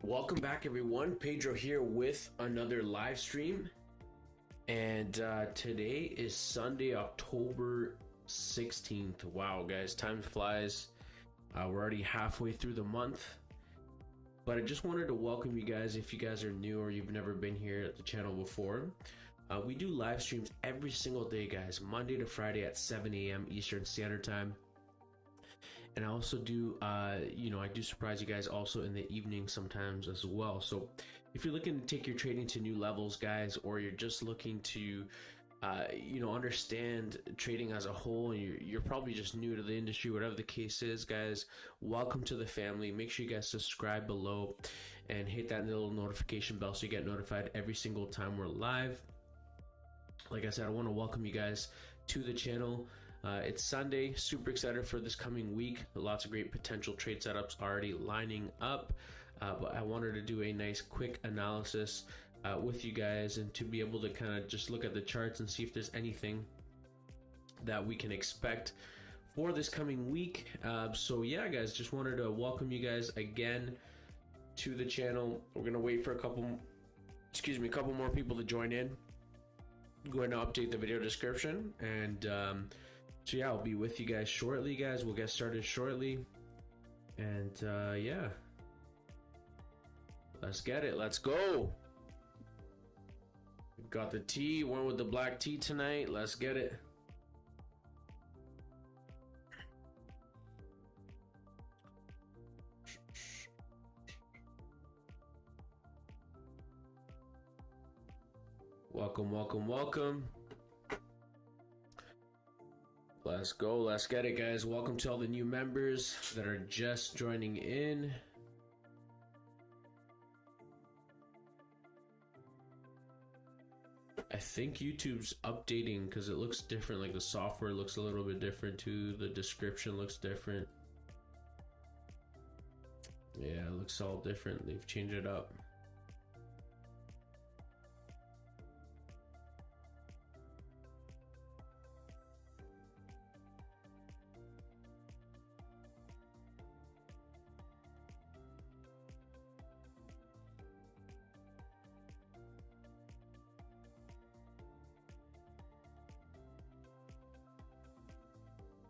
Welcome back, everyone. Pedro here with another live stream, and today is Sunday, October 16th. Wow, guys, time flies. We're already halfway through the month, but I just wanted to welcome you guys. If you guys are new or you've never been here at the channel before, we do live streams every single day, guys, Monday to Friday at 7 a.m. Eastern Standard Time. And I also do, I do surprise you guys also in the evening sometimes as well. So if you're looking to take your trading to new levels, guys, or you're just looking to, understand trading as a whole, and you're probably just new to the industry, whatever the case is, guys, welcome to the family. Make sure you guys subscribe below and hit that little notification bell so you get notified every single time we're live. Like I said, I want to welcome you guys to the channel. It's Sunday, super excited for this coming week. Lots of great potential trade setups already lining up, but I wanted to do a nice quick analysis with you guys, and to be able to kind of just look at the charts and see if there's anything that we can expect for this coming week. So yeah, guys, just wanted to welcome you guys again to the channel. We're gonna wait for a couple more people to join in. Go ahead and update the video description, and so yeah, I'll be with you guys shortly, guys. We'll get started shortly, and yeah, let's get it. Let's go. We've got the tea, one with the black tea tonight. Let's get it. Welcome, welcome, welcome. Let's go, let's get it, guys. Welcome to all the new members that are just joining in. I think YouTube's updating because it looks different. Like the software looks a little bit different too. The description looks different. Yeah, it looks all different. They've changed it up.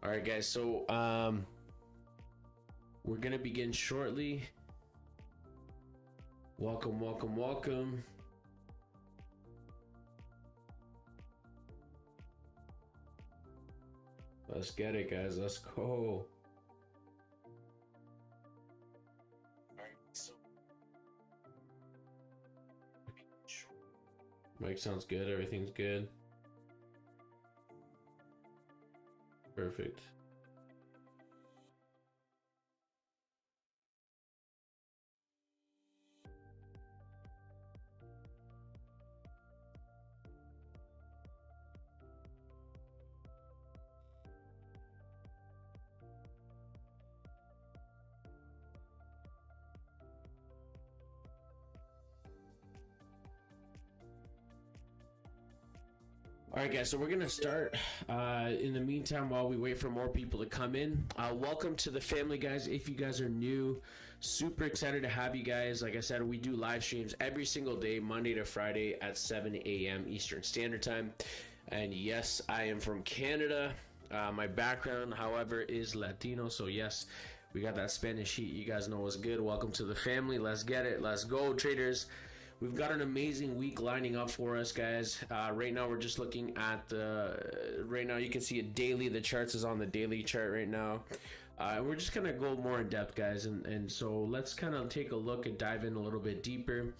All right, guys, so we're gonna begin shortly. Welcome, welcome, welcome. Let's get it, guys. Let's go. All right, so mic sounds good. Everything's good. Perfect. All right, guys, so we're gonna start. In the meantime, while we wait for more people to come in, welcome to the family, guys. If you guys are new, super excited to have you guys. Like I said, we do live streams every single day, Monday to Friday at 7 a.m. Eastern Standard Time. And yes, I am from Canada. My background, however, is Latino. So yes, we got that Spanish heat. You guys know what's good. Welcome to the family. Let's get it. Let's go, traders. We've got an amazing week lining up for us, guys. Right now, we're just looking at right now you can see it daily. The charts is on the daily chart right now. We're just going to go more in depth, guys. And so let's kind of take a look and dive in a little bit deeper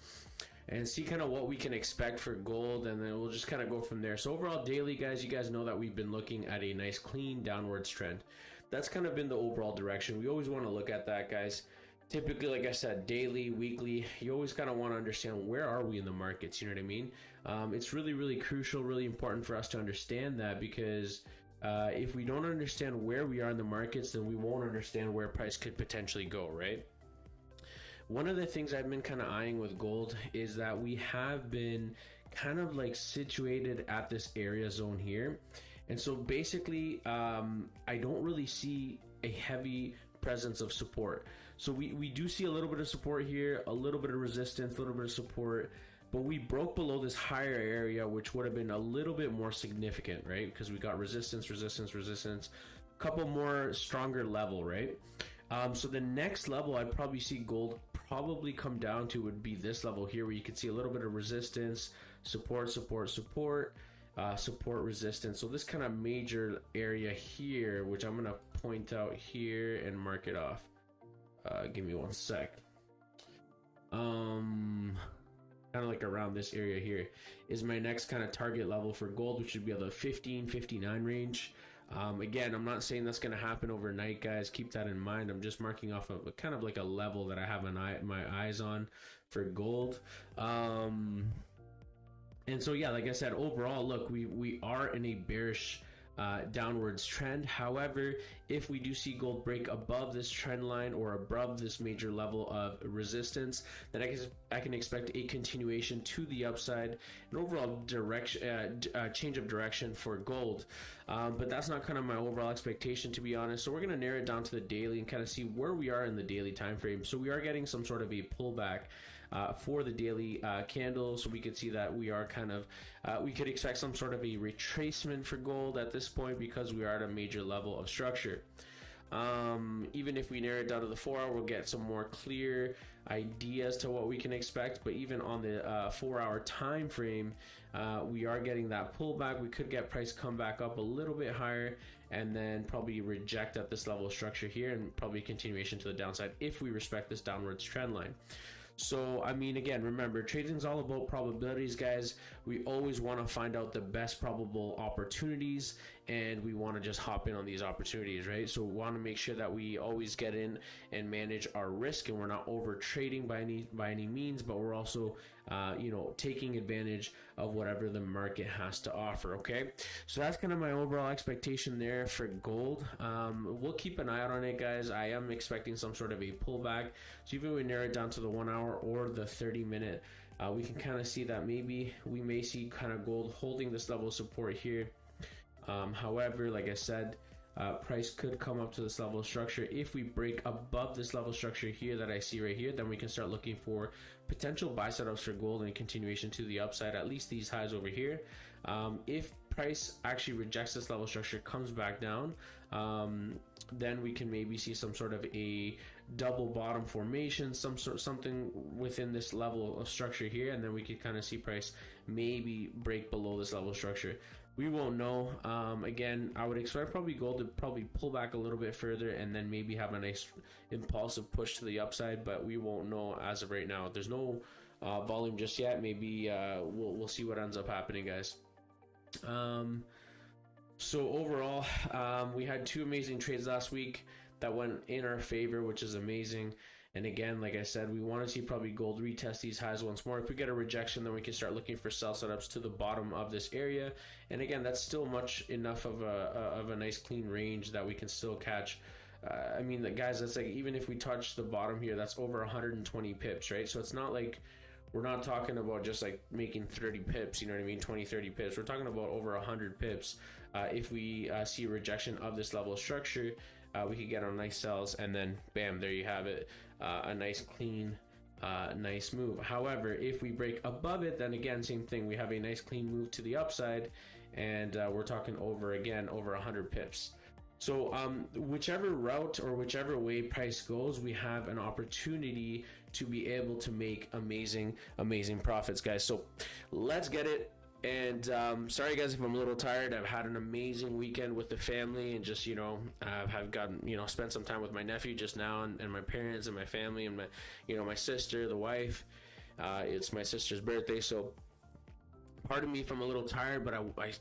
and see kind of what we can expect for gold. And then we'll just kind of go from there. So overall daily, guys, you guys know that we've been looking at a nice clean downwards trend. That's kind of been the overall direction. We always want to look at that, guys. Typically, like I said, daily, weekly, you always kind of want to understand where are we in the markets, you know what I mean? It's really, really crucial, really important for us to understand that, because if we don't understand where we are in the markets, then we won't understand where price could potentially go, right? One of the things I've been kind of eyeing with gold is that we have been kind of like situated at this area zone here. And so basically, I don't really see a heavy presence of support. So we do see a little bit of support here, a little bit of resistance, a little bit of support, but we broke below this higher area, which would have been a little bit more significant, right? Because we got resistance, resistance, resistance, a couple more stronger level, right? So the next level I'd probably see gold probably come down to would be this level here, where you can see a little bit of resistance, support, support, support, support, resistance. So this kind of major area here, which I'm gonna point out here and mark it off. Give me one sec. Kind of like around this area here is my next kind of target level for gold, which should be the 1559 range. Again, I'm not saying that's going to happen overnight, guys. Keep that in mind. I'm just marking off of kind of like a level that I have my eyes on for gold. And so, yeah, like I said, overall, look, we are in a bearish downwards trend. However, if we do see gold break above this trend line or above this major level of resistance, then I can expect a continuation to the upside, an overall direction, change of direction for gold. But that's not kind of my overall expectation, to be honest. So we're going to narrow it down to the daily and kind of see where we are in the daily time frame. So we are getting some sort of a pullback for the daily candle, so we could see that we are kind of we could expect some sort of a retracement for gold at this point, because we are at a major level of structure. Even if we narrow it down to the 4 hour, we'll get some more clear ideas to what we can expect. But even on the 4 hour time frame, we are getting that pullback. We could get price come back up a little bit higher and then probably reject at this level of structure here, and probably continuation to the downside if we respect this downwards trend line. So, I mean, again, remember, trading's all about probabilities, guys. We always want to find out the best probable opportunities, and we want to just hop in on these opportunities, right? So we want to make sure that we always get in and manage our risk, and we're not over trading by any means, but we're also taking advantage of whatever the market has to offer. Okay, so that's kind of my overall expectation there for gold. We'll keep an eye out on it, guys. I am expecting some sort of a pullback. So even if we narrow it down to the 1 hour or the 30-minute, we can kind of see that maybe we may see kind of gold holding this level of support here. However, like I said, price could come up to this level of structure. If we break above this level of structure here that I see right here, then we can start looking for potential buy setups for gold and continuation to the upside, at least these highs over here. If price actually rejects this level of structure, comes back down, then we can maybe see some sort of a double bottom formation, something within this level of structure here, and then we could kind of see price maybe break below this level of structure. We won't know. Again, I would expect probably gold to probably pull back a little bit further and then maybe have a nice impulsive push to the upside, but we won't know as of right now. There's no volume just yet. Maybe we'll see what ends up happening, guys. So overall, we had 2 amazing trades last week that went in our favor, which is amazing. And again, like I said, we want to see probably gold retest these highs once more. If we get a rejection, then we can start looking for sell setups to the bottom of this area. And again, that's still much enough of a nice clean range that we can still catch. I mean, guys, that's like, even if we touch the bottom here, that's over 120 pips, right? So it's not like we're not talking about just like making 30 pips, you know what I mean? 20, 30 pips. We're talking about over 100 pips. If we see a rejection of this level of structure, we could get on nice sells, and then bam, there you have it. A nice clean nice move. However, if we break above it, then again, same thing, we have a nice clean move to the upside, and we're talking over 100 pips. So whichever route or whichever way price goes, we have an opportunity to be able to make amazing profits, guys. So let's get it. And sorry guys if I'm a little tired. I've had an amazing weekend with the family, and just I've gotten spent some time with my nephew just now, and my parents and my family, and my sister, the wife. It's my sister's birthday, so pardon me if I'm a little tired, but I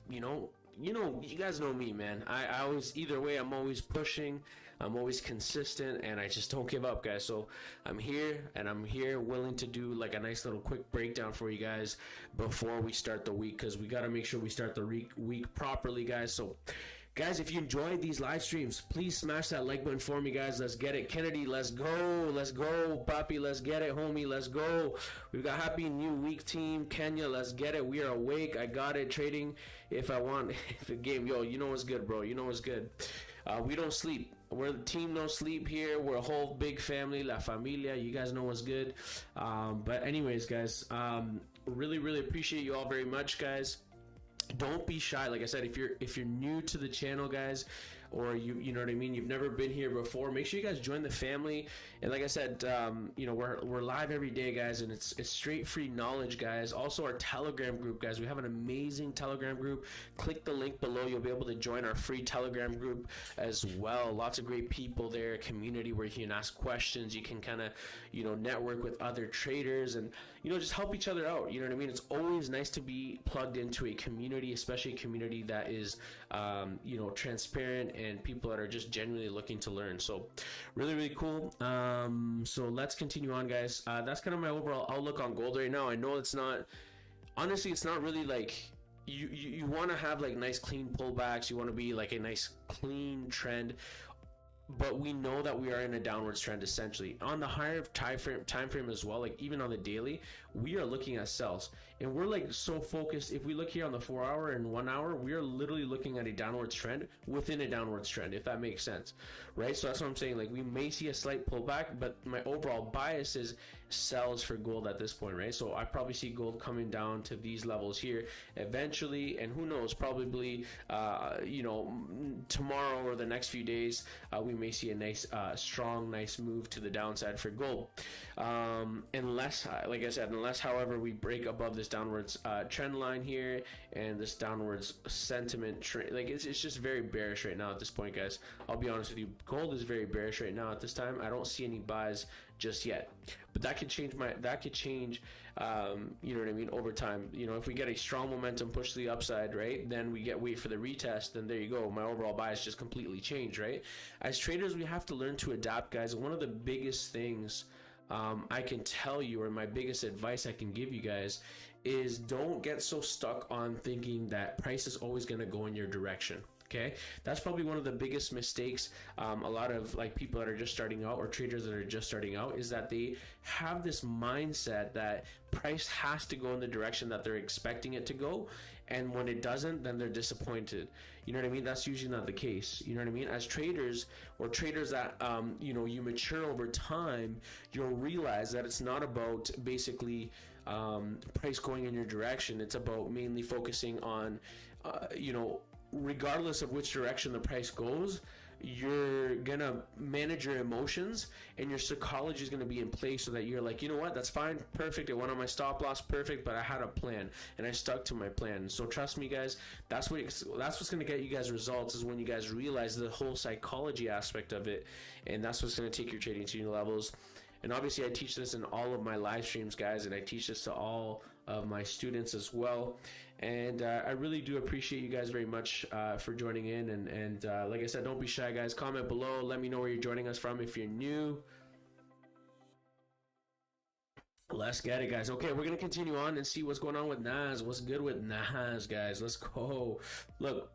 you guys know me, man. I always, either way, I'm always pushing, I'm always consistent, and I just don't give up, guys. So I'm here, and I'm here willing to do like a nice little quick breakdown for you guys before we start the week, because we got to make sure we start the week properly, guys. So guys, if you enjoyed these live streams, please smash that like button for me, guys. Let's get it. Kennedy, let's go. Let's go. Papi, let's get it, homie. Let's go. We've got happy new week, team. Kenya, let's get it. We are awake. I got it. Trading if I want the game. Yo, you know what's good, bro. You know what's good. We don't sleep. We're the team no sleep here. We're a whole big family, la familia. You guys know what's good. But anyways, guys, really appreciate you all very much, guys. Don't be shy. Like I said, if you're new to the channel, guys, or you know what I mean, you've never been here before, make sure you guys join the family. And like I said, you know, we're live every day, guys, and it's straight free knowledge, guys. Also our Telegram group, guys, we have an amazing Telegram group. Click the link below, you'll be able to join our free Telegram group as well. Lots of great people there, a community where you can ask questions, you can kind of, you know, network with other traders, and you know, just help each other out. You know what I mean? It's always nice to be plugged into a community, especially a community that is you know, transparent, and people that are just genuinely looking to learn. So really cool. So let's continue on, guys. That's kind of my overall outlook on gold right now. I know it's not, honestly, it's not really like you want to have like nice clean pullbacks, you want to be like a nice clean trend, but we know that we are in a downwards trend essentially. On the higher time frame as well, like even on the daily, we are looking at sells, and we're like so focused. If we look here on the 4 hour and 1 hour, we are literally looking at a downwards trend within a downwards trend, if that makes sense, right? So that's what I'm saying. Like we may see a slight pullback, but my overall bias is sells for gold at this point, right? So I probably see gold coming down to these levels here eventually, and who knows, probably you know, tomorrow or the next few days, we may see a nice strong nice move to the downside for gold, unless, like I said, unless however we break above this downwards trend line here, and this downwards sentiment trend, like it's just very bearish right now at this point, guys. I'll be honest with you, gold is very bearish right now at this time. I don't see any buys just yet, but that could change you know what I mean, over time. You know, if we get a strong momentum push to the upside, right, then we wait for the retest, then there you go, my overall bias just completely changed, right? As traders, we have to learn to adapt, guys. One of the biggest things I can tell you, or my biggest advice I can give you guys, is don't get so stuck on thinking that price is always going to go in your direction. Okay, that's probably one of the biggest mistakes a lot of like people that are just starting out, or traders that are just starting out, is that they have this mindset that price has to go in the direction that they're expecting it to go, and when it doesn't, then they're disappointed. You know what I mean? That's usually not the case. You know what I mean? As traders, or traders that you know, you mature over time, you'll realize that it's not about basically price going in your direction. It's about mainly focusing on you know, regardless of which direction the price goes, you're gonna manage your emotions, and your psychology is gonna be in place so that you're like, you know what, that's fine, perfect, it went on my stop loss, perfect, but I had a plan and I stuck to my plan. So trust me, guys, that's what's gonna get you guys results, is when you guys realize the whole psychology aspect of it, and that's what's gonna take your trading to new levels. And obviously I teach this in all of my live streams, guys, and I teach this to all of my students as well. And I really do appreciate you guys very much for joining in, and like I said, don't be shy, guys. Comment below, let me know where you're joining us from if you're new. Let's get it, guys. Okay, we're gonna continue on and see what's going on with Nas. What's good with Nas, guys? Let's go. Look,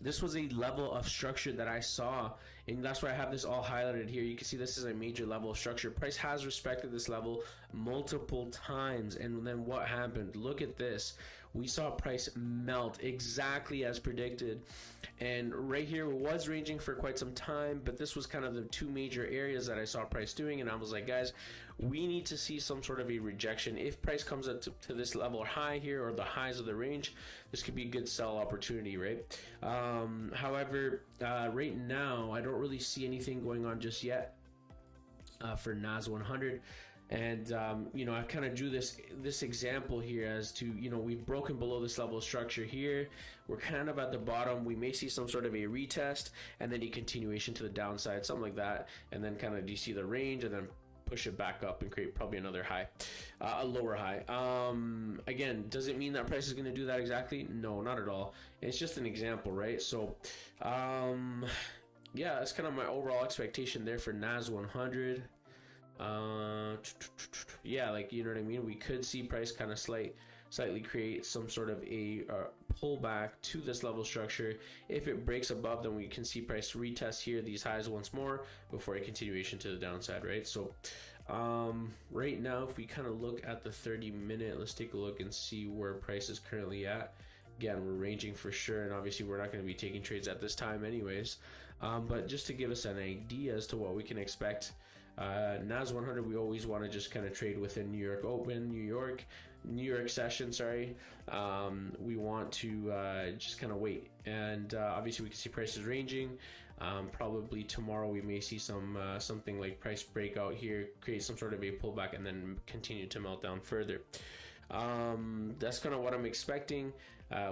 this was a level of structure that I saw, and that's why I have this all highlighted here. You can see this is a major level of structure. Price has respected this level multiple times, and then what happened? Look at this. We saw price melt exactly as predicted, and right here was ranging for quite some time, but this was kind of the two major areas that I saw price doing, and I was like, guys, we need to see some sort of a rejection. If price comes up to this level high here, or the highs of the range, this could be a good sell opportunity, right? However, right now I don't really see anything going on just yet for NAS 100. And you know, I kind of drew this example here as to, you know, we've broken below this level of structure here. We're kind of at the bottom. We may see some sort of a retest, and then a continuation to the downside, something like that, and then kind of, do you see the range, and then push it back up and create probably another high, a lower high. Again, does it mean that price is going to do that exactly? No, not at all. It's just an example, right? So yeah, that's kind of my overall expectation there for NAS 100. Yeah, like, you know what I mean, we could see price kind of slightly create some sort of a pullback to this level structure. If it breaks above, then we can see price retest here these highs once more before a continuation to the downside, right? So right now, if we kind of look at the 30-minute, let's take a look and see where price is currently at. Again, we're ranging for sure, and obviously we're not going to be taking trades at this time anyways. But just to give us an idea as to what we can expect, NAS 100, we always want to just kind of trade within New York Open, New York session, sorry. We want to just kind of wait, and obviously we can see prices ranging. Probably tomorrow we may see something like price breakout here, create some sort of a pullback, and then continue to melt down further. That's kind of what I'm expecting.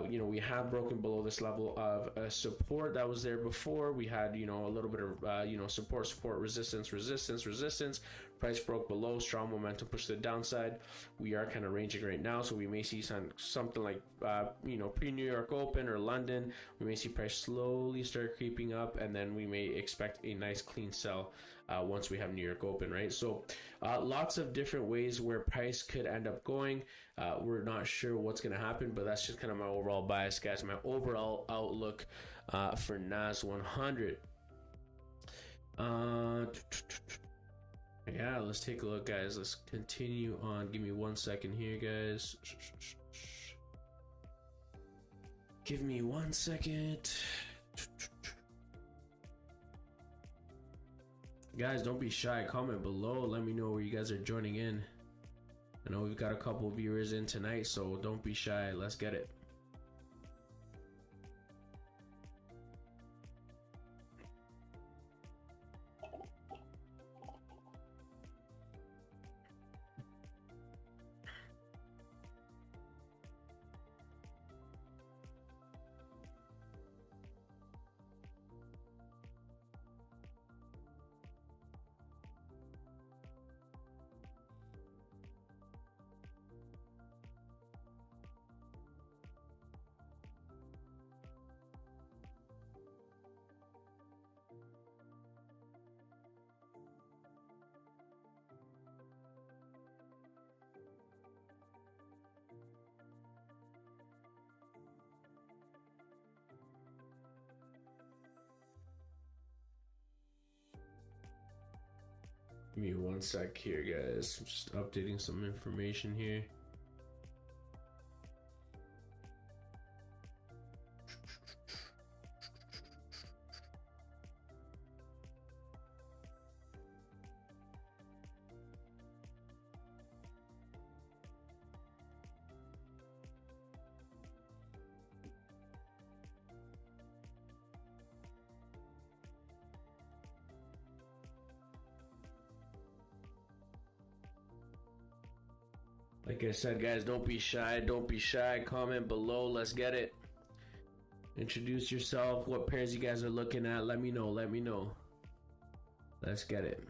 We have broken below this level of support that was there before. We had, a little bit of, support, resistance. Price broke below, strong momentum pushed to the downside. We are kind of ranging right now, so we may see something like, pre-New York Open or London. We may see price slowly start creeping up, and then we may expect a nice clean sell once we have New York Open, right? So lots of different ways where price could end up going. We're not sure what's going to happen, but that's just kind of my overall bias, guys, my overall outlook for NAS 100. Yeah, let's take a look, guys. Let's continue on. Give me 1 second here, guys. Give me 1 second. Guys, don't be shy. Comment below. Let me know where you guys are joining in. I know we've got a couple viewers in tonight, so don't be shy. Let's get it. Give me 1 sec here, guys. I'm just updating some information here. Like I said, guys, don't be shy. Don't be shy. Comment below. Let's get it. Introduce yourself. What pairs you guys are looking at. Let me know. Let me know. Let's get it.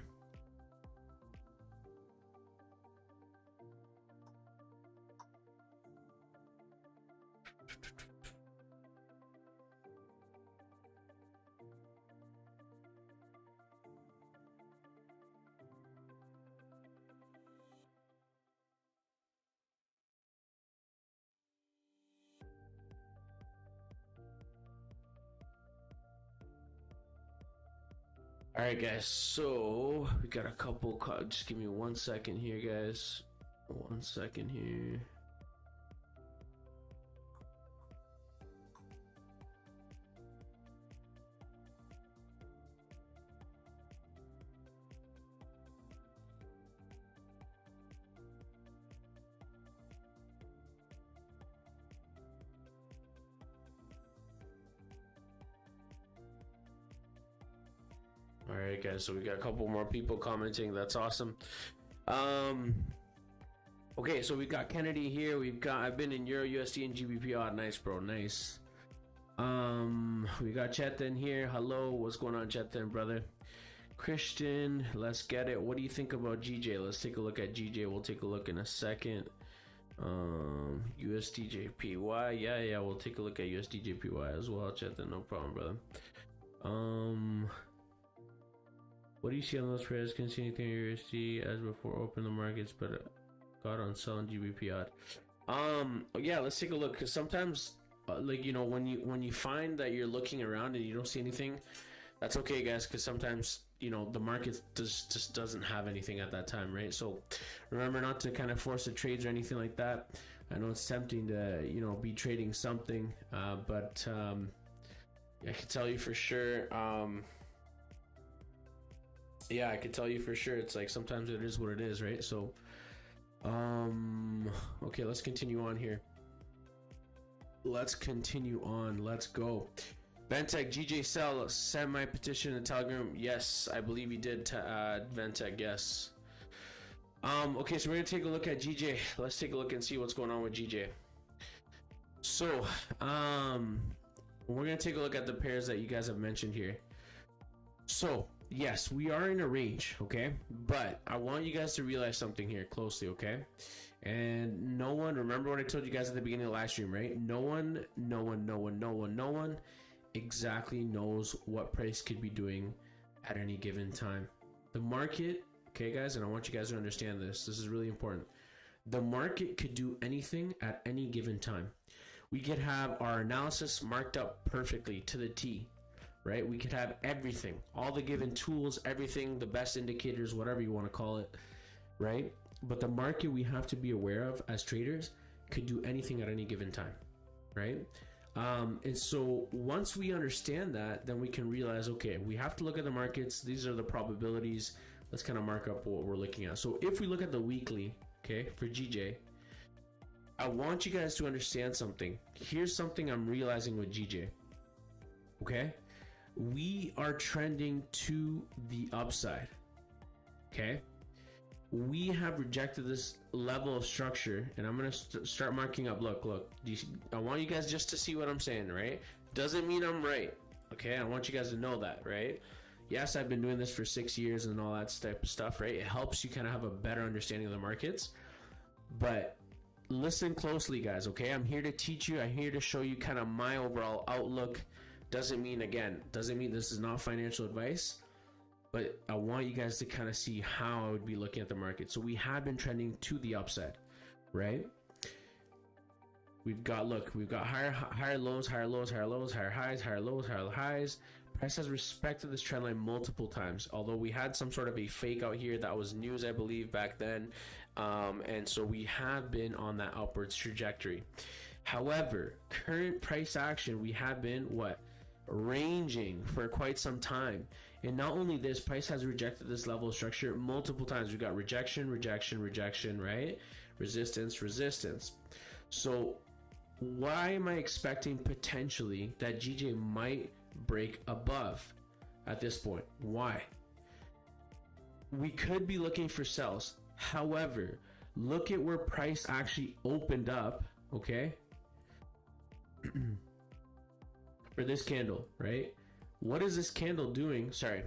All right, guys, so we got a couple, just give me 1 second here, guys. 1 second here. All right, guys, so we got a couple more people commenting. That's awesome. Okay, so we got Kennedy here. I've been in eurusd and gbpusd. Nice, bro. Nice. We got Chetan here. Hello, what's going on, Chetan, brother? Christian, let's get it. What do you think about GJ? Let's take a look at GJ. We'll take a look in a second. USDJPY. Yeah, we'll take a look at USDJPY as well, Chetan. No problem, brother. What do you see on those pairs? Can see anything in USD as before open the markets, but got on selling GBPOD. Yeah, let's take a look, because sometimes when you find that you're looking around and you don't see anything, That's okay, guys, because sometimes, you know, the market just doesn't have anything at that time, right? So remember not to kind of force the trades or anything like that. I know it's tempting to, you know, be trading something, but I can tell you for sure. Yeah, I can tell you for sure. It's like sometimes it is what it is, right? So, okay, let's continue on here. Let's continue on. Let's go. Ventec, GJ Sell, send my petition to Telegram. Yes, I believe he did. Ventec, yes. Okay, so we're gonna take a look at GJ. Let's take a look and see what's going on with GJ. So, we're gonna take a look at the pairs that you guys have mentioned here. So, yes, we are in a range, okay? But I want you guys to realize something here closely, okay? And no one, remember what I told you guys at the beginning of the live stream, right? No one exactly knows what price could be doing at any given time. The market, okay guys, and I want you guys to understand this. This is really important. The market could do anything at any given time. We could have our analysis marked up perfectly to the T, right? We could have everything, all the given tools, everything, the best indicators, whatever you want to call it, right? But the market we have to be aware of as traders could do anything at any given time, right? And so once we understand that, then we can realize, okay, we have to look at the markets. These are the probabilities. Let's kind of mark up what we're looking at. So if we look at the weekly, okay, for GJ, I want you guys to understand something. Here's something I'm realizing with GJ, okay? We are trending to the upside, okay? We have rejected this level of structure, and I'm going to start marking up. Look, I want you guys just to see what I'm saying, right? Doesn't mean I'm right, okay? I want you guys to know that, right? Yes, I've been doing this for 6 years and all that type of stuff, right? It helps you kind of have a better understanding of the markets, but listen closely, guys, okay? I'm here to teach you. I'm here to show you kind of my overall outlook. Doesn't mean this is not financial advice, but I want you guys to kind of see how I would be looking at the market. So we have been trending to the upside, right? We've got higher lows, higher lows, higher lows, higher highs, higher lows, higher highs. Price has respected this trend line multiple times, although we had some sort of a fake out here that was news, I believe, back then. And so we have been on that upwards trajectory. However, current price action, we have been ranging for quite some time. And not only this, price has rejected this level of structure multiple times. We've got rejection, right? Resistance. So why am I expecting potentially that GJ might break above at this point? Why? We could be looking for sells. However, look at where price actually opened up, okay? For this candle, right? What is this candle doing? Sorry.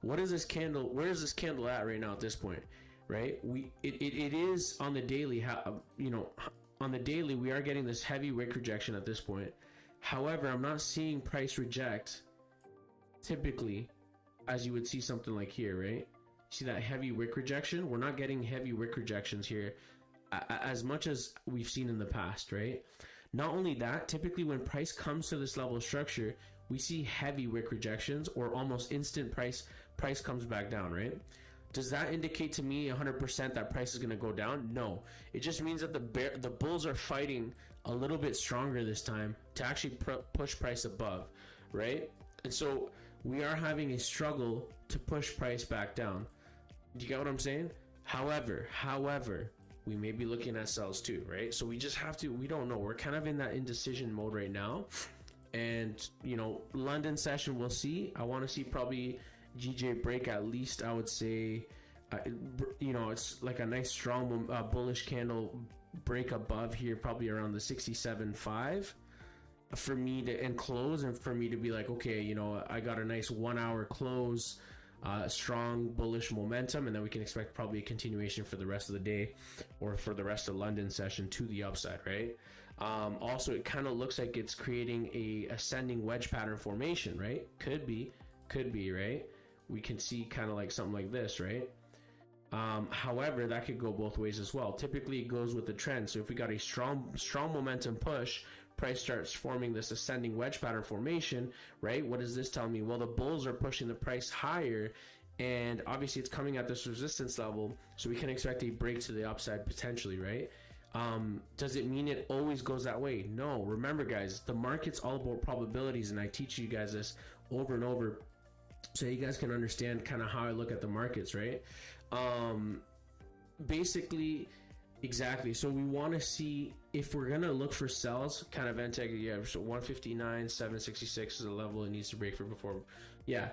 What is this candle? Where is this candle at right now at this point? Right? It is on the daily, on the daily we are getting this heavy wick rejection at this point. However, I'm not seeing price reject typically as you would see something like here, right? See that heavy wick rejection? We're not getting heavy wick rejections here as much as we've seen in the past, right? Not only that, typically when price comes to this level of structure, we see heavy wick rejections or almost instant price comes back down, right? Does that indicate to me 100% that price is going to go down? No. It just means that the bulls are fighting a little bit stronger this time to actually push price above, right? And so we are having a struggle to push price back down. Do you get what I'm saying? However, we may be looking at sells too, right? So we just have to, we don't know. We're kind of in that indecision mode right now. And, London session, we'll see. I want to see probably GJ break at least, I would say, it's like a nice strong bullish candle break above here, probably around the 67.5 for me to end close, and for me to be like, okay, I got a nice 1 hour close, strong bullish momentum, and then we can expect probably a continuation for the rest of the day or for the rest of London session to the upside, right? Also, it kind of looks like it's creating a ascending wedge pattern formation, right? Could be, right? We can see kind of like something like this, right? However, that could go both ways as well. Typically, it goes with the trend. So if we got a strong momentum push, price starts forming this ascending wedge pattern formation, right? What does this tell me? Well, the bulls are pushing the price higher, and obviously it's coming at this resistance level, so we can expect a break to the upside potentially, right? Does it mean it always goes that way? No. Remember, guys, the market's all about probabilities, and I teach you guys this over and over so you guys can understand kind of how I look at the markets, right? Basically, exactly. So we want to see if we're going to look for sells, kind of NTEG, yeah, so 159, 766 is a level it needs to break for before. Yeah,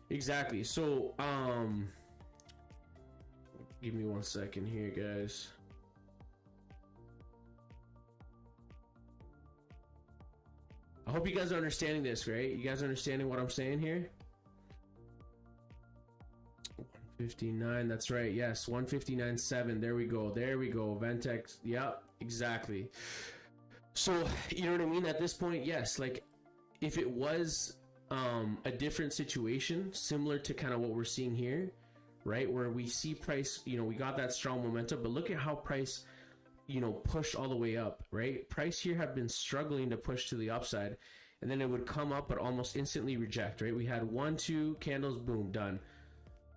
exactly. So, give me 1 second here, guys. I hope you guys are understanding this, right? You guys are understanding what I'm saying here? 159, that's right. Yes, 159.7. There we go. There we go. Ventex. Yep, exactly. So, you know what I mean? At this point, yes, like if it was a different situation, similar to kind of what we're seeing here, right? Where we see price, you know, we got that strong momentum, but look at how price, you know, pushed all the way up, right? Price here had been struggling to push to the upside, and then it would come up but almost instantly reject, right? We had 1, 2 candles, boom, done.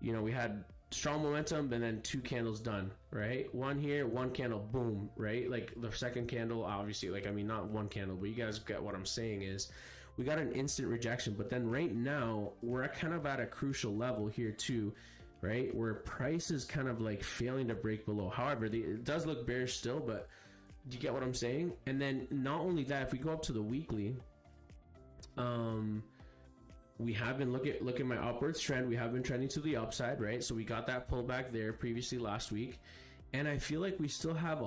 You know, we had strong momentum and then 2 candles, done, right? 1 here, 1 candle, boom, right? Like the second candle, obviously, like, I mean, not 1 candle, but you guys get what I'm saying is we got an instant rejection. But then right now we're kind of at a crucial level here too, right? Where price is kind of like failing to break below. However, it does look bearish still, but do you get what I'm saying? And then not only that, if we go up to the weekly, we have been look at my upwards trend. We have been trending to the upside, right? So we got that pullback there previously last week, and I feel like we still have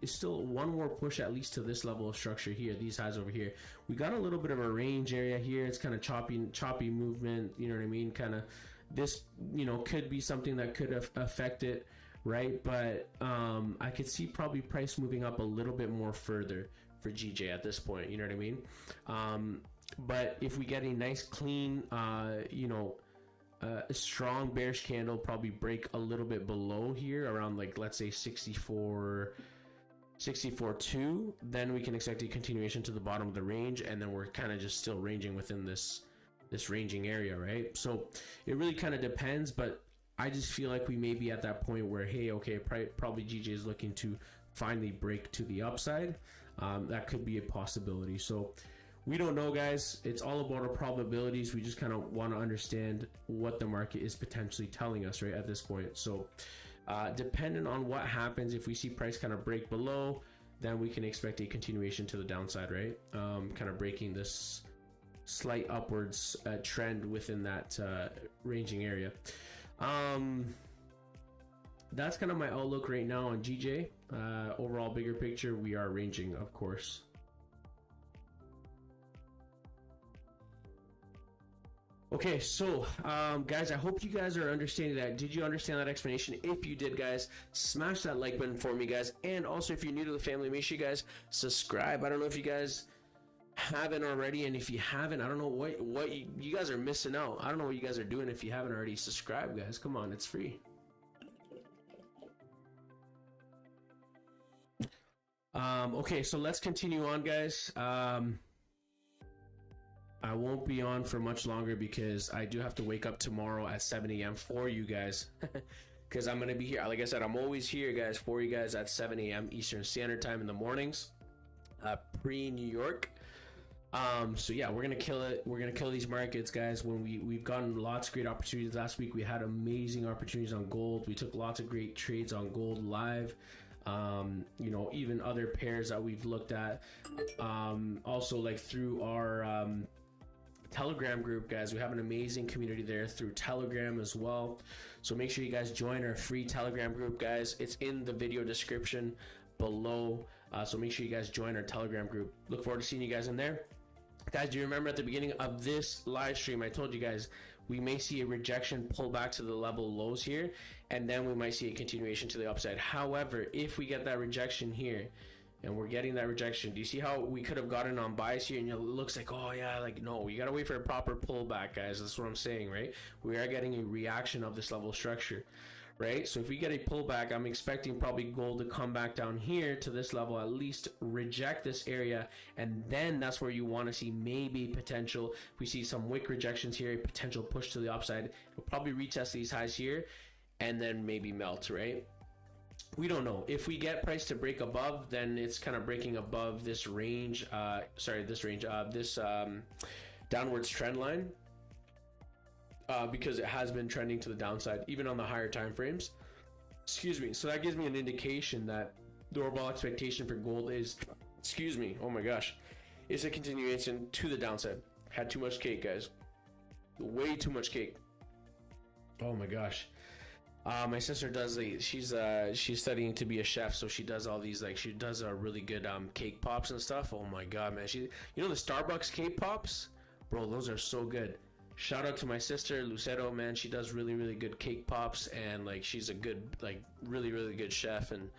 still one more push at least to this level of structure here, these highs over here. We got a little bit of a range area here. It's kind of choppy movement, you know what I mean? Kind of this, you know, could be something that could affect it, right? But I could see probably price moving up a little bit more further for GJ at this point, you know what I mean? But if we get a nice clean, you know, a strong bearish candle, probably break a little bit below here around, like, let's say 64.2, then we can expect a continuation to the bottom of the range, and then we're kind of just still ranging within this ranging area, right? So it really kind of depends, but I just feel like we may be at that point where, hey, okay, probably GJ is looking to finally break to the upside. That could be a possibility. So we don't know, guys. It's all about our probabilities. We just kind of want to understand what the market is potentially telling us, right, at this point. So depending on what happens, if we see price kind of break below, then we can expect a continuation to the downside, right? Kind of breaking this slight upwards trend within that ranging area. That's kind of my outlook right now on GJ. Overall, bigger picture, we are ranging, of course. Okay, so guys, I hope you guys are understanding that. Did you understand that explanation? If you did, guys, smash that like button for me, guys. And also, if you're new to the family, make sure you guys subscribe. I don't know if you guys haven't already, and if you haven't, I don't know what you guys are missing out. I don't know what you guys are doing if you haven't already subscribed, guys. Come on, it's free. Okay, so let's continue on, guys. I won't be on for much longer because I do have to wake up tomorrow at 7 a.m. for you guys. Because I'm going to be here. Like I said, I'm always here, guys, for you guys at 7 a.m. Eastern Standard Time in the mornings. Pre-New York. So yeah, we're going to kill it. We're going to kill these markets, guys. When we've gotten lots of great opportunities. Last week, we had amazing opportunities on gold. We took lots of great trades on gold live. You know, even other pairs that we've looked at. Also, like through our Telegram group, guys, we have an amazing community there through Telegram as well. So make sure you guys join our free Telegram group, guys. It's in the video description below. So make sure you guys join our Telegram group. Look forward to seeing you guys in there. Guys, do you remember at the beginning of this live stream, I told you guys we may see a rejection pull back to the level lows here, and then we might see a continuation to the upside. However, if we get that rejection here, and we're getting that rejection, do you see how we could have gotten on buys here, and it looks like, oh yeah, like, no, you gotta wait for a proper pullback, guys. That's what I'm saying, right? We are getting a reaction of this level structure, right? So if we get a pullback, I'm expecting probably gold to come back down here to this level, at least reject this area, and then that's where you want to see maybe potential. If we see some wick rejections here, a potential push to the upside, we'll probably retest these highs here and then maybe melt, right? We don't know. If we get price to break above, then it's kind of breaking above this range, this downwards trend line, because it has been trending to the downside even on the higher time frames. Excuse me. So that gives me an indication that the overall expectation for gold is, excuse me, oh my gosh, is a continuation to the downside. Had too much cake, guys. Way too much cake. Oh my gosh. My sister does she's studying to be a chef, so she does all these, like, she does really good cake pops and stuff. Oh my god, man. You know the Starbucks cake pops, bro, those are so good. Shout out to my sister Lucero, man. She does really, really good cake pops, and like she's a good, like, really, really good chef, and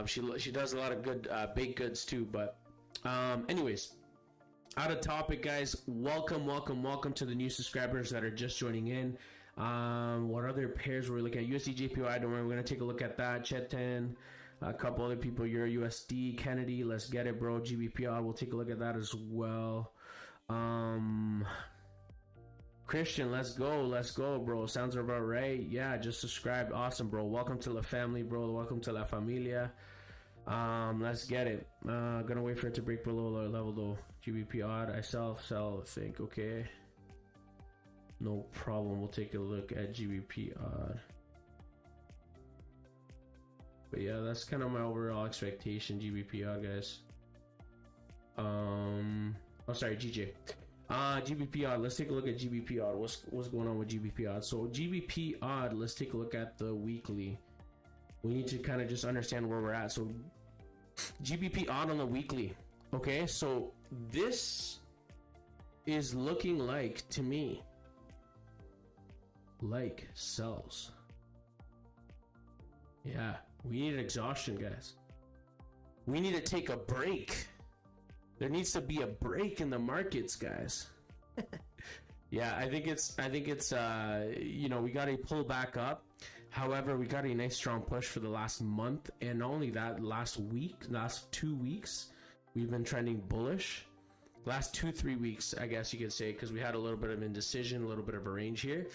she does a lot of good baked goods too. But anyways, out of topic, guys. Welcome to the new subscribers that are just joining in. What other pairs were we looking at? USD JPY, don't worry, we're gonna take a look at that. Chetan, a couple other people, Euro USD, Kennedy, let's get it, bro. GBPR, we'll take a look at that as well. Christian, let's go, bro. Sounds about right. Yeah, just subscribed. Awesome, bro. Welcome to la family, bro. Welcome to la familia. Let's get it. Gonna wait for it to break below our level though. GBPR, I sell, I think. Okay, no problem. We'll take a look at GBPR. But yeah, that's kind of my overall expectation. GBPR, guys. Oh, sorry, GJ. GBPR, let's take a look at GBPR. What's going on with GBPR? So GBPR, let's take a look at the weekly. We need to kind of just understand where we're at. So GBPR on the weekly. Okay, so this is looking like, to me, like sells. Yeah, we need an exhaustion, guys. We need to take a break. There needs to be a break in the markets, guys. Yeah, I think it's you know, we got to pull back up. However, we got a nice strong push for the last month, and not only that, last 2 weeks we've been trending bullish. Last 2-3 weeks, I guess you could say, because we had a little bit of indecision, a little bit of a range here.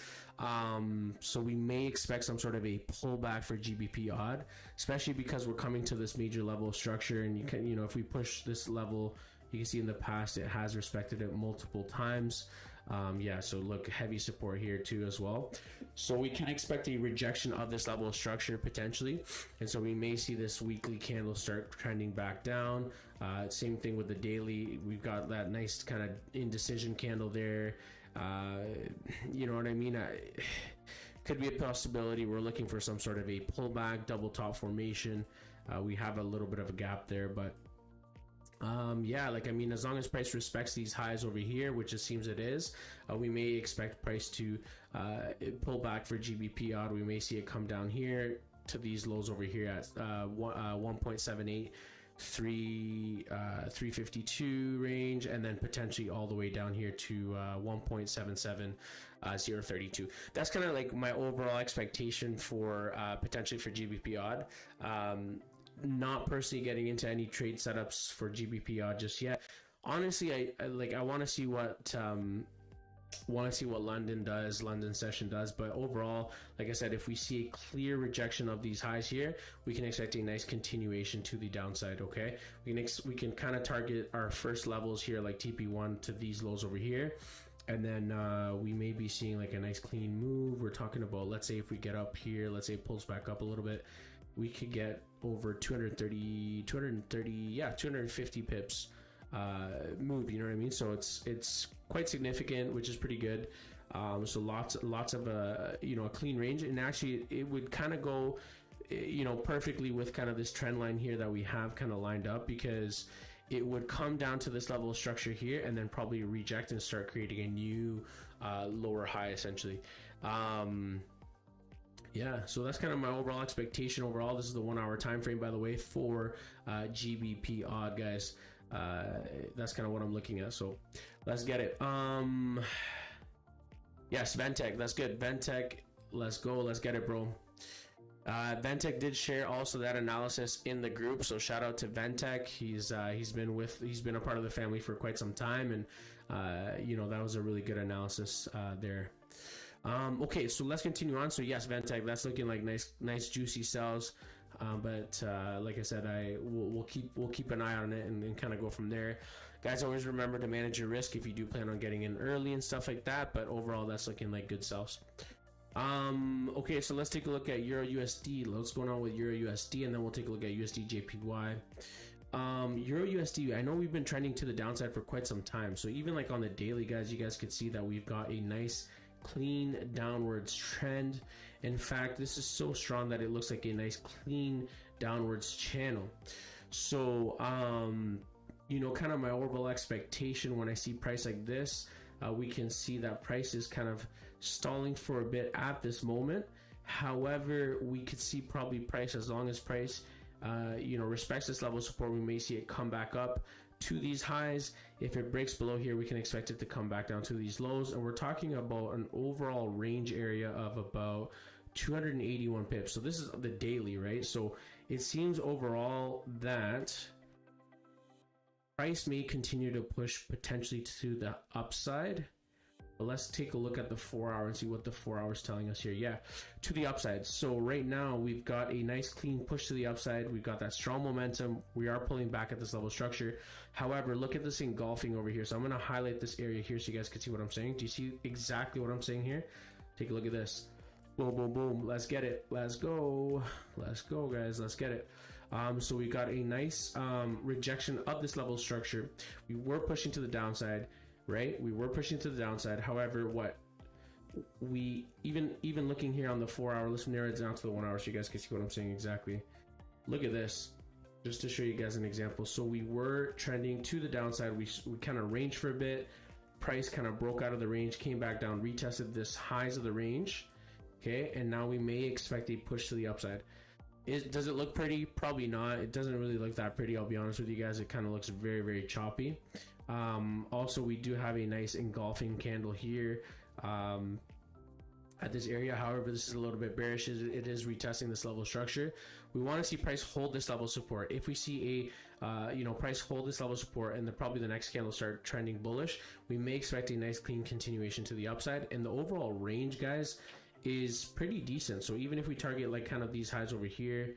So we may expect some sort of a pullback for GBP-OD, especially because we're coming to this major level of structure, and you know, if we push this level, you can see in the past it has respected it multiple times. Yeah, so look, heavy support here too as well. So we can expect a rejection of this level of structure potentially, and so we may see this weekly candle start trending back down. Same thing with the daily. We've got that nice kind of indecision candle there. You know what I mean? Could be a possibility. We're looking for some sort of a pullback, double top formation. We have a little bit of a gap there, but yeah, like, I mean, as long as price respects these highs over here, which it seems it is, we may expect price to pull back for GBP-OD. We may see it come down here to these lows over here at 1.78, 352 range, and then potentially all the way down here to 1.77, 032. That's kind of like my overall expectation for potentially for GBP-OD. Not personally getting into any trade setups for GBP-OD just yet. Honestly, I want to see what London session does, but overall, like I said, if we see a clear rejection of these highs here, we can expect a nice continuation to the downside. Okay, we can kind of target our first levels here, like TP1 to these lows over here, and then we may be seeing like a nice clean move. We're talking about, let's say if we get up here, let's say it pulls back up a little bit, we could get over 250 pips move, you know what I mean? So it's quite significant, which is pretty good. So lots of you know, a clean range, and actually it would kind of go, you know, perfectly with kind of this trend line here that we have kind of lined up, because it would come down to this level of structure here and then probably reject and start creating a new lower high essentially. Yeah, so that's kind of my overall expectation overall. This is the 1 hour time frame, by the way, for GBP-OD, guys. That's kind of what I'm looking at, so let's get it. Yes, Ventec, that's good. Ventec, let's go, let's get it, bro. Ventec did share also that analysis in the group, so shout out to Ventec. He's been a part of the family for quite some time, and you know, that was a really good analysis there. Okay, so let's continue on. So yes, Ventec, that's looking like nice juicy sells, but like I said, we'll keep an eye on it and kind of go from there. Guys, always remember to manage your risk if you do plan on getting in early and stuff like that, but overall that's looking like good sells. Okay, so let's take a look at Euro USD. What's going on with Euro USD, and then we'll take a look at USD JPY. Euro USD, I know we've been trending to the downside for quite some time, so even like on the daily, guys, you guys could see that we've got a nice clean downwards trend. In fact, this is so strong that it looks like a nice clean downwards channel. So you know, kind of my overall expectation when I see price like this, we can see that price is kind of stalling for a bit at this moment. However, we could see probably price, as long as price you know, respects this level of support, we may see it come back up to these highs. If it breaks below here, we can expect it to come back down to these lows, and we're talking about an overall range area of about 281 pips. So this is the daily, right? So it seems overall that price may continue to push potentially to the upside. But let's take a look at the 4 hour and see what the 4 hour is telling us here. Yeah, to the upside. So right now we've got a nice clean push to the upside. We've got that strong momentum. We are pulling back at this level structure. However, look at this engulfing over here. So I'm going to highlight this area here so you guys can see what I'm saying. Do you see exactly what I'm saying here? Take a look at this. Boom, boom, boom. Let's get it. Let's go. Let's go, guys. Let's get it. So we got a nice rejection of this level structure. We were pushing to the downside, right? We were pushing to the downside. However, what we even looking here on the 4 hour, let's narrow it down to the 1 hour so you guys can see what I'm saying exactly. Look at this, just to show you guys an example. So we were trending to the downside. We kind of ranged for a bit. Price kind of broke out of the range, came back down, retested this highs of the range. Okay, and now we may expect a push to the upside. Does it look pretty? Probably not. It doesn't really look that pretty, I'll be honest with you guys. It kind of looks very, very choppy. Also, we do have a nice engulfing candle here at this area. However, this is a little bit bearish. It is retesting this level structure. We want to see price hold this level support. If we see a you know, price hold this level support and then probably the next candle start trending bullish, we may expect a nice clean continuation to the upside. And the overall range, guys, is pretty decent. So even if we target like kind of these highs over here,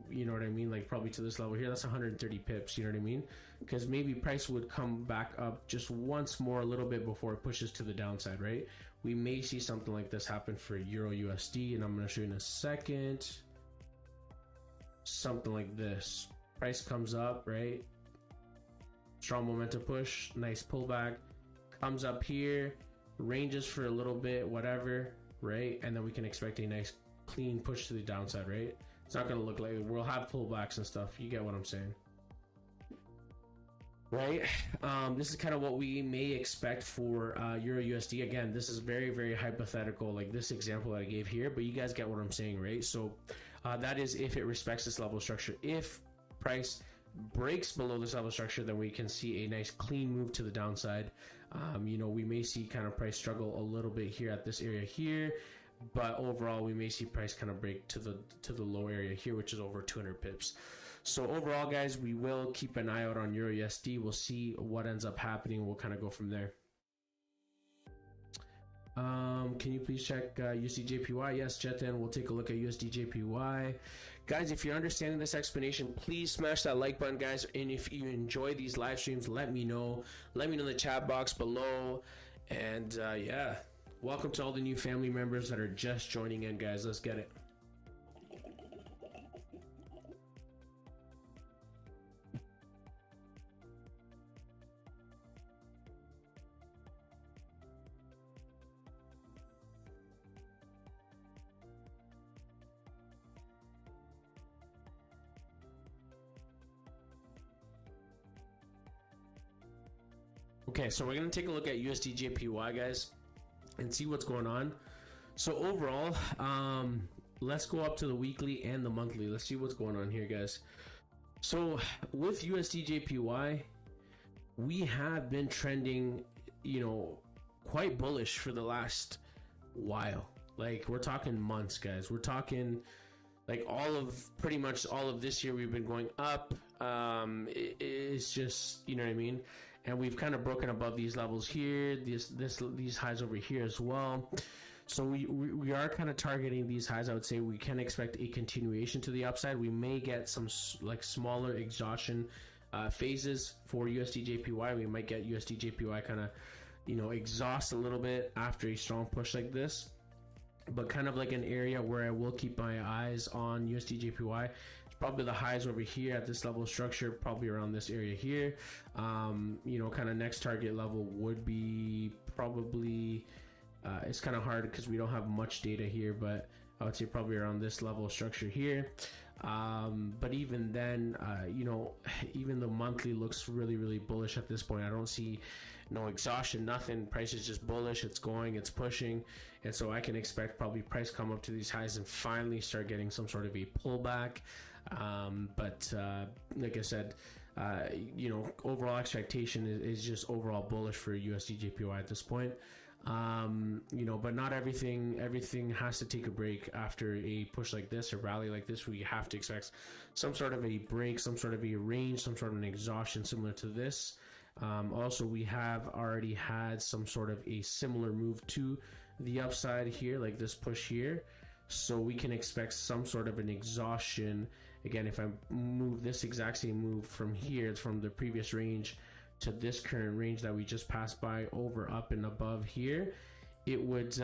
you know what I mean, like probably to this level here, that's 130 pips, you know what I mean? Because maybe price would come back up just once more a little bit before it pushes to the downside, right? We may see something like this happen for Euro USD, and I'm going to show you in a second. Something like this. Price comes up, right? Strong momentum push, nice pullback, comes up here, ranges for a little bit, whatever, right? And then we can expect a nice clean push to the downside, right? It's not going to look like we'll have pullbacks and stuff. You get what I'm saying, right? This is kind of what we may expect for Euro USD. Again, this is very, very hypothetical, like this example that I gave here, but you guys get what I'm saying, right? So that is if it respects this level structure. If price breaks below this level structure, then we can see a nice clean move to the downside. You know, we may see kind of price struggle a little bit here at this area here, but overall we may see price kind of break to the low area here, which is over 200 pips. So overall, guys, we will keep an eye out on Euro USD. We'll see what ends up happening. We'll kind of go from there. Can you please check USD JPY? Yes, Jetan, we'll take a look at USD JPY. Guys, if you're understanding this explanation, please smash that like button, guys. And if you enjoy these live streams, let me know. Let me know in the chat box below. And yeah, welcome to all the new family members that are just joining in, guys. Let's get it. Okay, so we're going to take a look at USD JPY, guys, and see what's going on. So overall, let's go up to the weekly and the monthly. Let's see what's going on here, guys. So with USD JPY, we have been trending, you know, quite bullish for the last while. Like, we're talking months, guys. We're talking like pretty much all of this year we've been going up. It's just, you know what I mean? And we've kind of broken above these levels here, these highs over here as well. So we are kind of targeting these highs. I would say we can expect a continuation to the upside. We may get some like smaller exhaustion phases for USD JPY. We might get USD JPY kind of, you know, exhaust a little bit after a strong push like this, but kind of like an area where I will keep my eyes on USD JPY. It's probably the highs over here at this level of structure, probably around this area here. You know, kind of next target level would be probably it's kind of hard because we don't have much data here, but I would say probably around this level of structure here. But even then, you know, even the monthly looks really bullish at this point. I don't see no exhaustion, nothing. Price is just bullish. It's going, it's pushing, and so I can expect probably price come up to these highs and finally start getting some sort of a pullback. But like I said, you know, overall expectation is just overall bullish for USD JPY at this point. You know, but not everything has to take a break after a push like this or rally like this. We have to expect some sort of a break, some sort of a range, some sort of an exhaustion similar to this. Also, we have already had some sort of a similar move to the upside here, like this push here. So we can expect some sort of an exhaustion. Again, if I move this exact same move from here, from the previous range to this current range that we just passed by, over, up, and above here, it would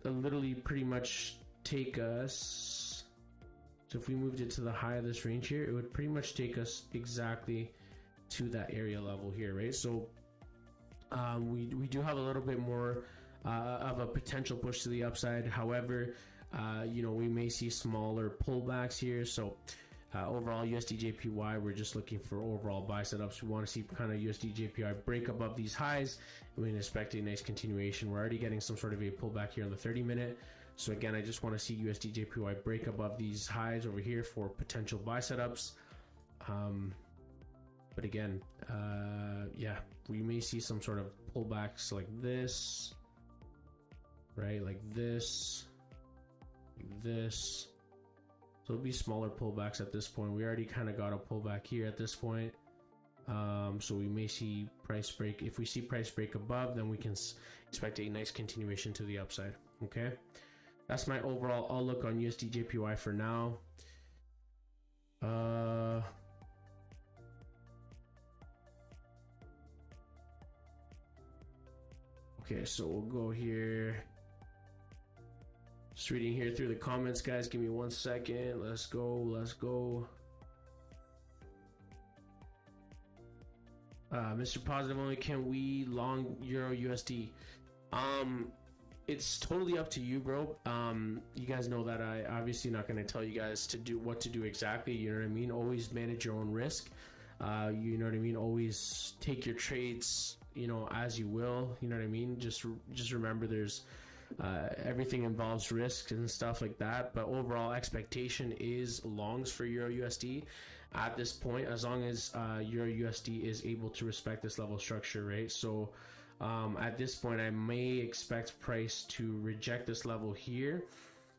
literally pretty much take us, so if we moved it to the high of this range here, it would pretty much take us exactly to that area level here, right? So we do have a little bit more of a potential push to the upside. However, you know, we may see smaller pullbacks here. So overall USD JPY, we're just looking for overall buy setups. We want to see kind of USD JPY break above these highs, and we can expect a nice continuation. We're already getting some sort of a pullback here on the 30-minute. So again, I just want to see USD JPY break above these highs over here for potential buy setups. But again, yeah, we may see some sort of pullbacks like this, right? Like this, like this. So it'll be smaller pullbacks at this point. We already kind of got a pullback here at this point. So we may see price break. If we see price break above, then we can expect a nice continuation to the upside. Okay, that's my overall outlook on USD JPY for now. Okay, so we'll go here. Just reading here through the comments, guys. Give me 1 second. Let's go. Mr. Positive Only, can we long Euro USD? It's totally up to you, bro. You guys know that I obviously not going to tell you guys to do what to do exactly. You know what I mean? Always manage your own risk. You know what I mean? Always take your trades, you know, as you will. You know what I mean? Just remember, there's everything involves risks and stuff like that, but overall expectation is longs for Euro USD at this point, as long as Euro USD is able to respect this level structure, right? So at this point, I may expect price to reject this level here,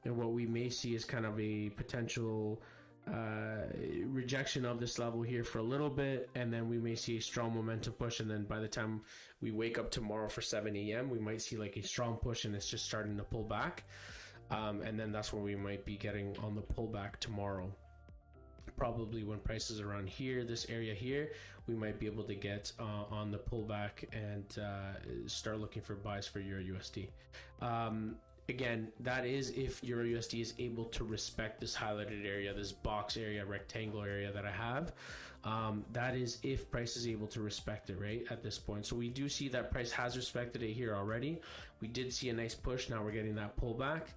and what we may see is kind of a potential rejection of this level here for a little bit, and then we may see a strong momentum push, and then by the time we wake up tomorrow for 7 a.m. we might see like a strong push and it's just starting to pull back, and then that's where we might be getting on the pullback tomorrow. Probably when prices around here, this area here, we might be able to get on the pullback and start looking for buys for Euro USD. Again, that is if Euro USD is able to respect this highlighted area, this box area, rectangular area that I have. That is if price is able to respect it, right, at this point. So we do see that price has respected it here already. We did see a nice push. Now we're getting that pullback.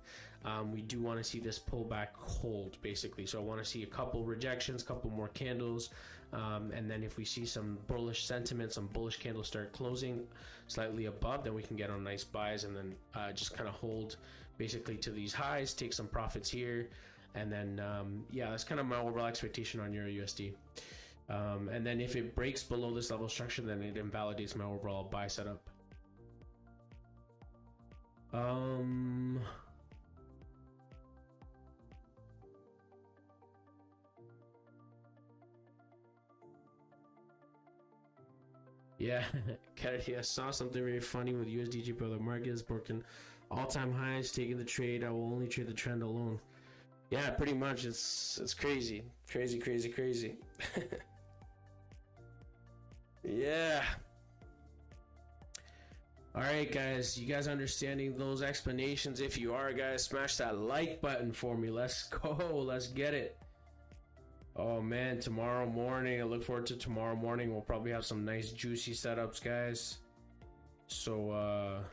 We do want to see this pullback hold, basically. So I want to see a couple rejections, couple more candles, and then if we see some bullish sentiment, some bullish candles start closing slightly above, then we can get on nice buys, and then just kind of hold basically to these highs, take some profits here, and then yeah, that's kind of my overall expectation on Euro USD. And then if it breaks below this level structure, then it invalidates my overall buy setup. Yeah, I saw something very funny with USDG, bro. The market is broken all-time highs. Taking the trade, I will only trade the trend alone. Yeah, pretty much. It's crazy, crazy, crazy, crazy. Yeah. All right, guys. You guys understanding those explanations? If you are, guys, smash that like button for me. Let's go. Let's get it. Oh man, tomorrow morning. I look forward to tomorrow morning. We'll probably have some nice juicy setups, guys. So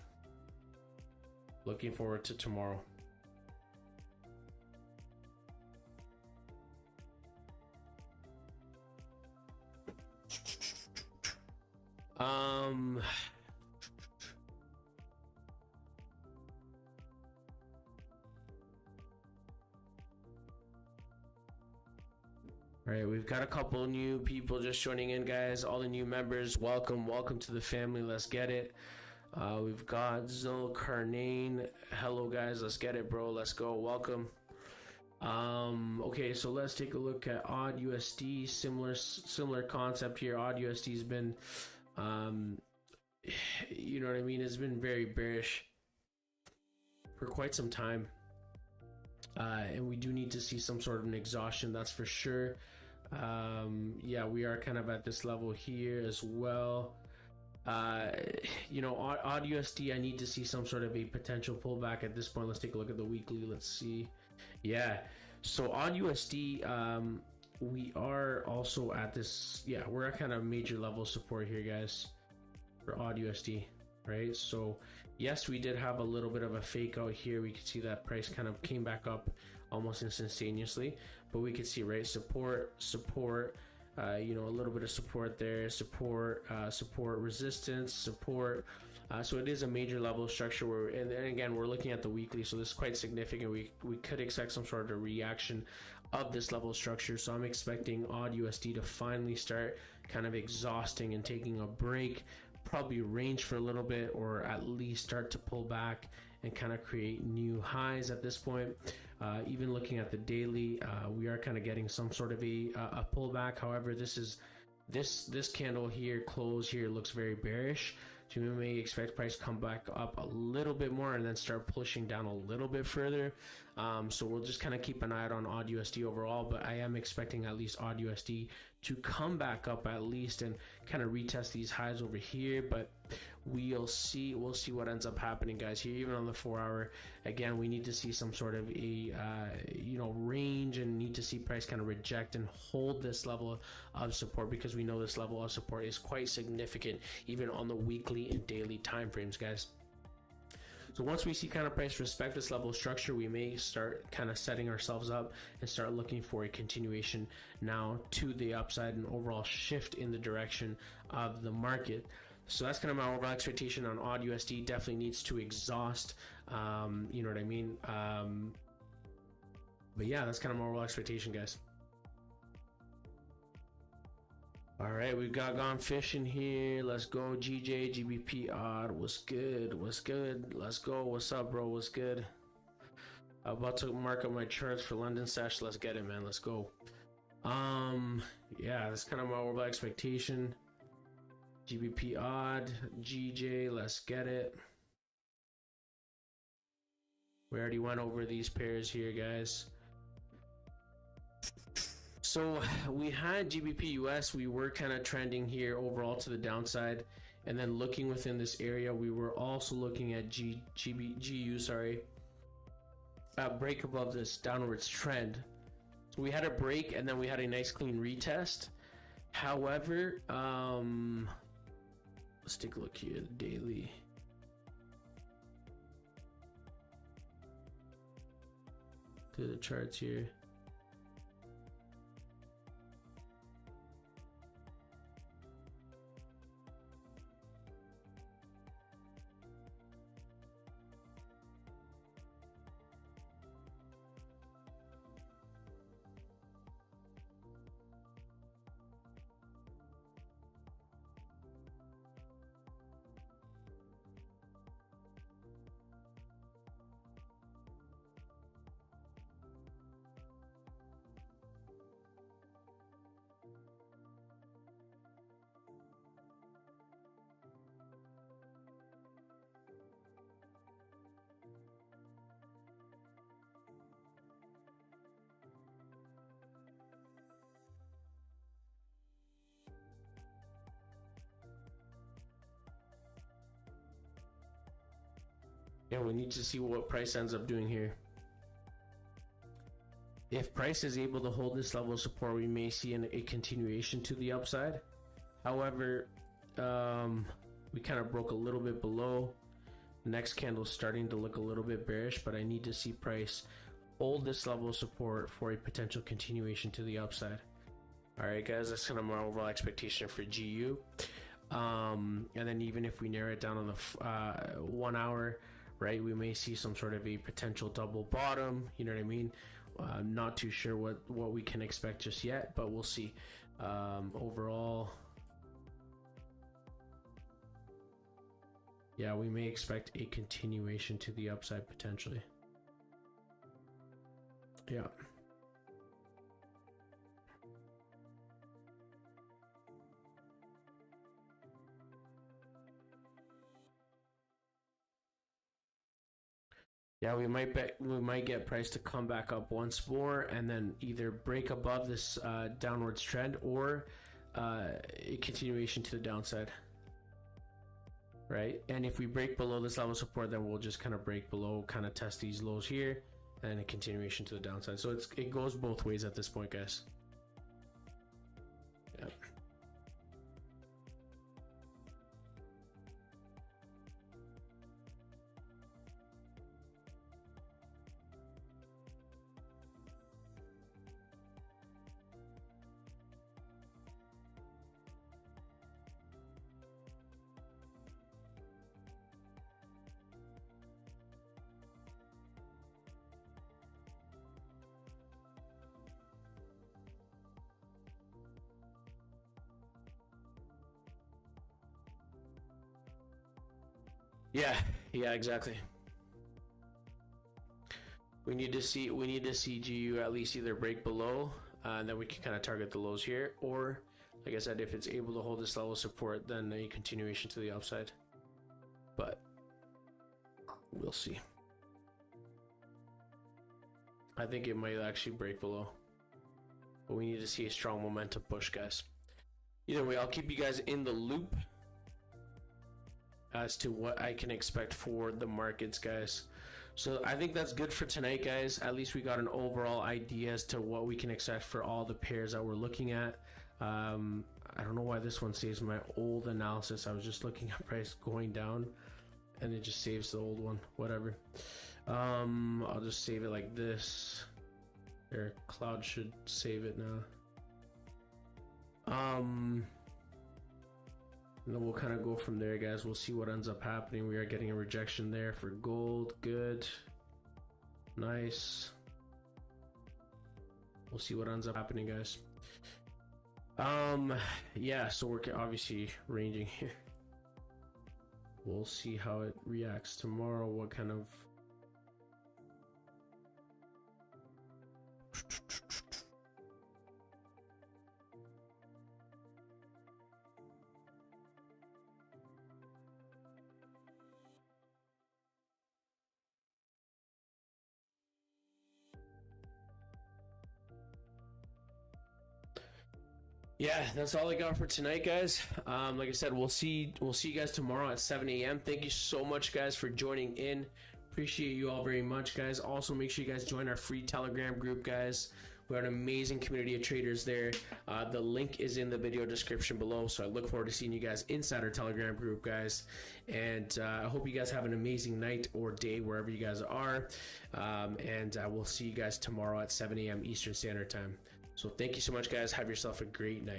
looking forward to tomorrow. All right, we've got a couple new people just joining in, guys. All the new members, welcome to the family. Let's get it. We've got Zulkarnain. Hello, guys. Let's get it, bro. Let's go. Welcome. Okay, so let's take a look at AUUSD. Similar concept here. AUUSD has been, you know what I mean? It's been very bearish for quite some time. And we do need to see some sort of an exhaustion, that's for sure. Yeah, we are kind of at this level here as well. You know, AUUSD, I need to see some sort of a potential pullback at this point. Let's take a look at the weekly. Let's see. Yeah, so AUUSD, we are also at this, yeah, we're at kind of major level support here, guys, for AUUSD, right? So yes, we did have a little bit of a fake out here. We could see that price kind of came back up almost instantaneously, but we could see, right, support, you know, a little bit of support there, support, resistance, support. So it is a major level structure where, and again, we're looking at the weekly, so this is quite significant. We could expect some sort of reaction of this level structure. So I'm expecting AUUSD to finally start kind of exhausting and taking a break, probably range for a little bit, or at least start to pull back and kind of create new highs at this point. Even looking at the daily, we are kind of getting some sort of a pullback. However, this candle here, close here, looks very bearish. So we may expect price come back up a little bit more and then start pushing down a little bit further. So we'll just kind of keep an eye out on AUUSD overall, but I am expecting at least AUUSD to come back up at least and kind of retest these highs over here. But we'll see what ends up happening, guys, here. Even on the 4-hour, again, we need to see some sort of a you know, range, and need to see price kind of reject and hold this level of support, because we know this level of support is quite significant even on the weekly and daily time frames, guys. So once we see kind of price respect this level of structure, we may start kind of setting ourselves up and start looking for a continuation now to the upside and overall shift in the direction of the market. So that's kind of my overall expectation on AUUSD. Definitely needs to exhaust, you know what I mean? But yeah, that's kind of my overall expectation, guys. All right, we've got Gone Fishing here. Let's go, GJ, Gbpusd. What's good? What's good? Let's go. What's up, bro? What's good? I'm about to mark up my charts for London Sesh. Let's get it, man. Let's go. Yeah, that's kind of my overall expectation. Gbpusd, GJ, let's get it. We already went over these pairs here, guys. So we had GBP/US, we were kind of trending here overall to the downside, and then looking within this area, we were also looking at GU, sorry, break above this downwards trend. So we had a break, and then we had a nice clean retest. However, let's take a look here, the daily. To the charts here. Yeah, we need to see what price ends up doing here. If price is able to hold this level of support, we may see a continuation to the upside. However, we kind of broke a little bit below. The next candle is starting to look a little bit bearish, but I need to see price hold this level of support for a potential continuation to the upside. All right, guys, that's kind of my overall expectation for GU. And then even if we narrow it down on the 1 hour, right, we may see some sort of a potential double bottom. You know what I mean? Not too sure what we can expect just yet, but we'll see. Overall, yeah, we may expect a continuation to the upside potentially. Yeah. Yeah, we might get price to come back up once more and then either break above this downwards trend or a continuation to the downside. Right? And if we break below this level of support, then we'll just kind of break below, kind of test these lows here, and a continuation to the downside. So it goes both ways at this point, guys. Yeah. Yeah, exactly. We need to see GU at least either break below, and then we can kind of target the lows here, or like I said, if it's able to hold this level of support, then a continuation to the upside. But we'll see. I think it might actually break below, but we need to see a strong momentum push, guys. Either way, I'll keep you guys in the loop as to what I can expect for the markets, guys. So I think that's good for tonight, guys. At least we got an overall idea as to what we can expect for all the pairs that we're looking at. I don't know why this one saves my old analysis. I was just looking at price going down and it just saves the old one. Whatever. I'll just save it like this. There, cloud should save it now. And then we'll kind of go from there, guys. We'll see what ends up happening. We are getting a rejection there for gold. Good. Nice. We'll see what ends up happening, guys. Yeah, so we're obviously ranging here. We'll see how it reacts tomorrow. What kind of... Yeah, that's all I got for tonight, guys. Like I said, we'll see you guys tomorrow at 7 a.m. Thank you so much, guys, for joining in. Appreciate you all very much, guys. Also, make sure you guys join our free Telegram group, guys. We have an amazing community of traders there. The link is in the video description below, so I look forward to seeing you guys inside our Telegram group, guys. And I hope you guys have an amazing night or day wherever you guys are. And we'll see you guys tomorrow at 7 a.m. Eastern Standard Time. So thank you so much, guys. Have yourself a great night.